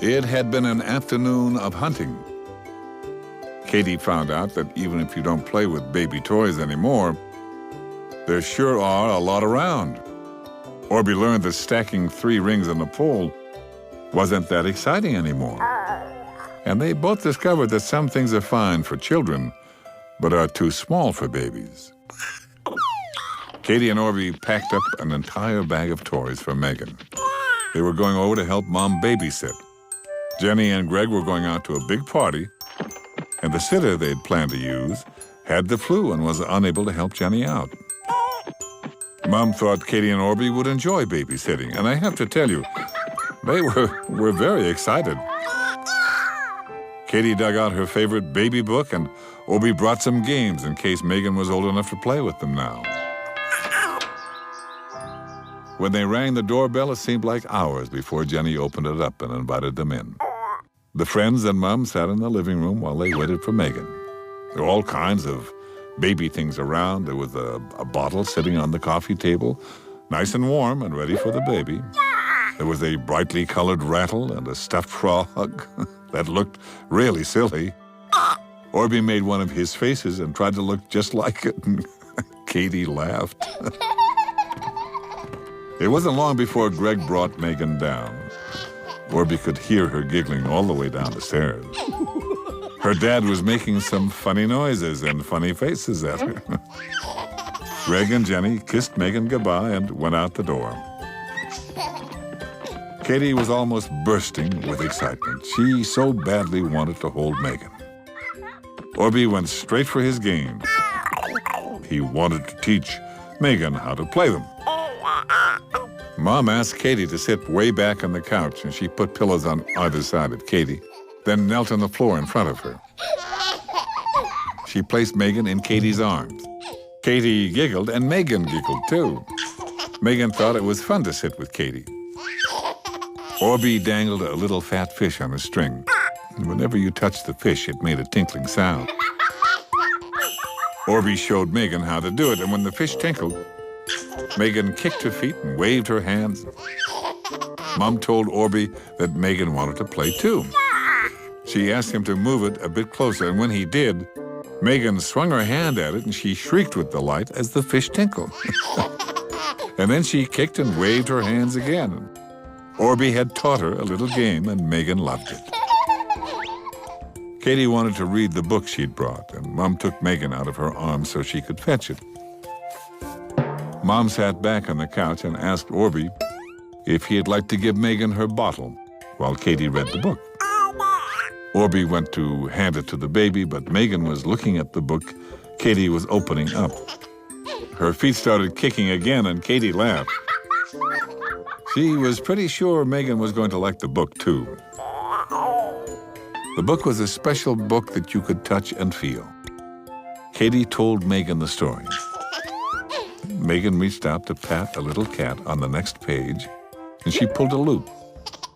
It had been an afternoon of hunting. Katie found out that even if you don't play with baby toys anymore, there sure are a lot around. Orbie learned that stacking 3 rings on a pole wasn't that exciting anymore. And they both discovered that some things are fine for children, but are too small for babies. Katie and Orbie packed up an entire bag of toys for Megan. They were going over to help Mom babysit. Jenny and Greg were going out to a big party, and the sitter they'd planned to use had the flu and was unable to help Jenny out. Mom thought Katie and Orbie would enjoy babysitting, and I have to tell you, they were very excited. Katie dug out her favorite baby book, and Orbie brought some games in case Megan was old enough to play with them now. When they rang the doorbell, it seemed like hours before Jenny opened it up and invited them in. The friends and Mom sat in the living room while they waited for Megan. There were all kinds of baby things around. There was a bottle sitting on the coffee table, nice and warm and ready for the baby. There was a brightly colored rattle and a stuffed frog that looked really silly. Orbie made one of his faces and tried to look just like it, and Katie laughed. It wasn't long before Greg brought Megan down. Orbie could hear her giggling all the way down the stairs. Her dad was making some funny noises and funny faces at her. Greg and Jenny kissed Megan goodbye and went out the door. Katie was almost bursting with excitement. She so badly wanted to hold Megan. Orbie went straight for his games. He wanted to teach Megan how to play them. Mom asked Katie to sit way back on the couch, and she put pillows on either side of Katie, then knelt on the floor in front of her. She placed Megan in Katie's arms. Katie giggled, and Megan giggled too. Megan thought it was fun to sit with Katie. Orbie dangled a little fat fish on a string. And whenever you touched the fish, it made a tinkling sound. Orbie showed Megan how to do it, and when the fish tinkled, Megan kicked her feet and waved her hands. Mom told Orbie that Megan wanted to play too. She asked him to move it a bit closer, and when he did, Megan swung her hand at it and she shrieked with delight as the fish tinkled. And then she kicked and waved her hands again. Orbie had taught her a little game, and Megan loved it. Katie wanted to read the book she'd brought, and Mom took Megan out of her arms so she could fetch it. Mom sat back on the couch and asked Orbie if he'd like to give Megan her bottle while Katie read the book. Orbie went to hand it to the baby, but Megan was looking at the book Katie was opening up. Her feet started kicking again, and Katie laughed. She was pretty sure Megan was going to like the book, too. The book was a special book that you could touch and feel. Katie told Megan the story. Megan reached out to pat a little cat on the next page, and she pulled a loop.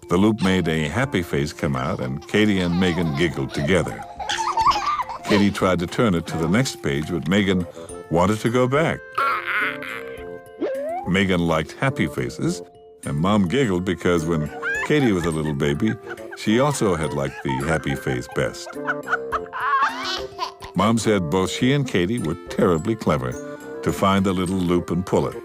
The loop made a happy face come out, and Katie and Megan giggled together. Katie tried to turn it to the next page, but Megan wanted to go back. Megan liked happy faces, and Mom giggled because when Katie was a little baby, she also had liked the happy face best. Mom said both she and Katie were terribly clever to find the little loop and pull it.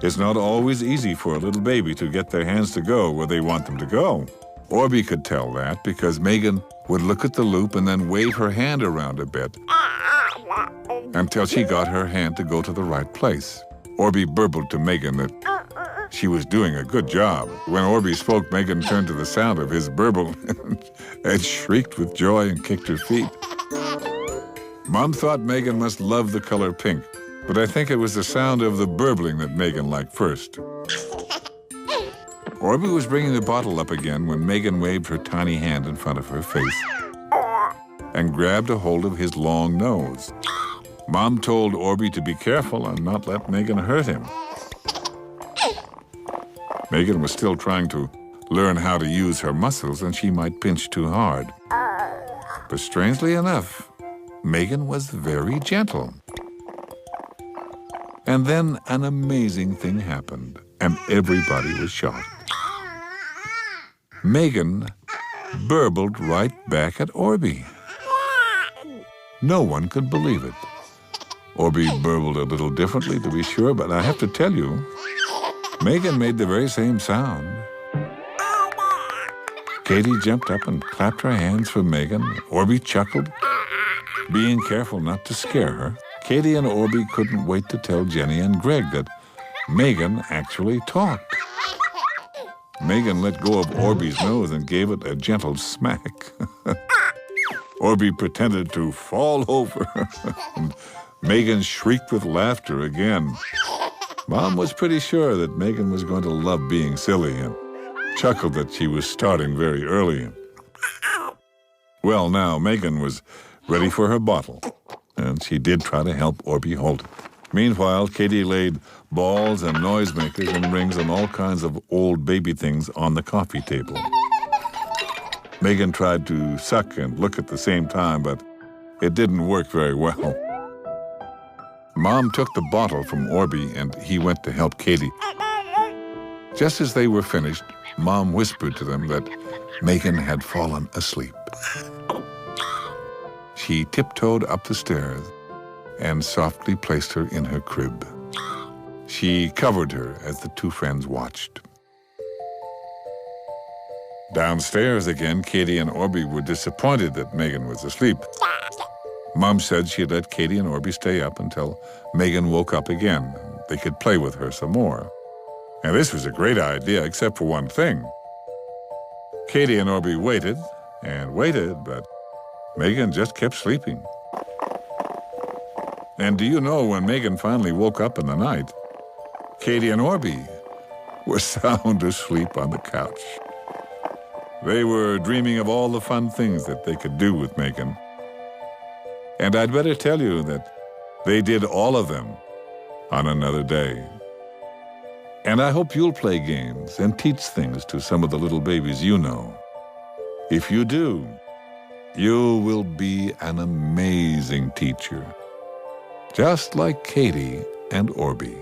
It's not always easy for a little baby to get their hands to go where they want them to go. Orbie could tell that because Megan would look at the loop and then wave her hand around a bit until she got her hand to go to the right place. Orbie burbled to Megan that she was doing a good job. When Orbie spoke, Megan turned to the sound of his burble and shrieked with joy and kicked her feet. Mom thought Megan must love the color pink, but I think it was the sound of the burbling that Megan liked first. Orbie was bringing the bottle up again when Megan waved her tiny hand in front of her face and grabbed a hold of his long nose. Mom told Orbie to be careful and not let Megan hurt him. Megan was still trying to learn how to use her muscles, and she might pinch too hard. But strangely enough, Megan was very gentle. And then an amazing thing happened, and everybody was shocked. Megan burbled right back at Orbie. No one could believe it. Orbie burbled a little differently, to be sure, but I have to tell you, Megan made the very same sound. Katie jumped up and clapped her hands for Megan. Orbie chuckled, being careful not to scare her. Katie and Orbie couldn't wait to tell Jenny and Greg that Megan actually talked. Megan let go of Orbie's nose and gave it a gentle smack. Orbie pretended to fall over, and Megan shrieked with laughter again. Mom was pretty sure that Megan was going to love being silly and chuckled that she was starting very early. Well, now Megan was ready for her bottle, and she did try to help Orbie hold it. Meanwhile, Katie laid balls and noisemakers and rings and all kinds of old baby things on the coffee table. Megan tried to suck and look at the same time, but it didn't work very well. Mom took the bottle from Orbie, and he went to help Katie. Just as they were finished, Mom whispered to them that Megan had fallen asleep. She tiptoed up the stairs and softly placed her in her crib. She covered her as the two friends watched. Downstairs again, Katie and Orbie were disappointed that Megan was asleep. Mom said she'd let Katie and Orbie stay up until Megan woke up again, and they could play with her some more. And this was a great idea, except for one thing. Katie and Orbie waited and waited, but Megan just kept sleeping. And do you know, when Megan finally woke up in the night, Katie and Orbie were sound asleep on the couch. They were dreaming of all the fun things that they could do with Megan. And I'd better tell you that they did all of them on another day. And I hope you'll play games and teach things to some of the little babies you know. If you do, you will be an amazing teacher, just like Katie and Orbie.